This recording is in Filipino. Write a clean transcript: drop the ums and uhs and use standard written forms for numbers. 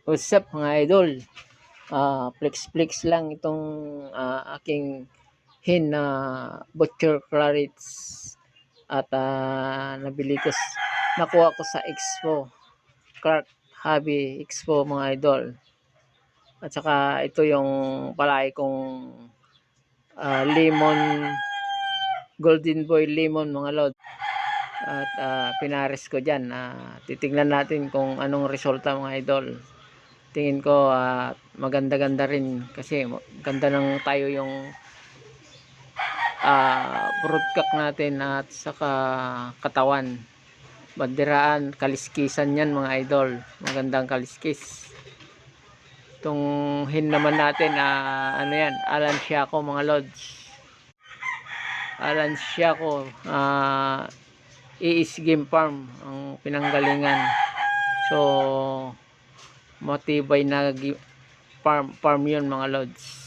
What's up mga idol? Flex lang itong aking hen na butcher clarets at nakuha ko sa Expo, Clark Hobby Expo mga idol. At saka ito yung palagi kong lemon, golden boy lemon mga lord. At pinares ko dyan. Titignan natin kung anong resulta mga idol. Tingin ko maganda-ganda rin kasi ganda ng tayo yung broodcock natin at saka katawan, bandiraan, kaliskisan yan mga idol, magandang kaliskis. Itong hen naman natin ano yan, Alansiaco mga lods, Alansiaco ES Game Farm ang pinanggalingan. So matibay na farm yun mga lods.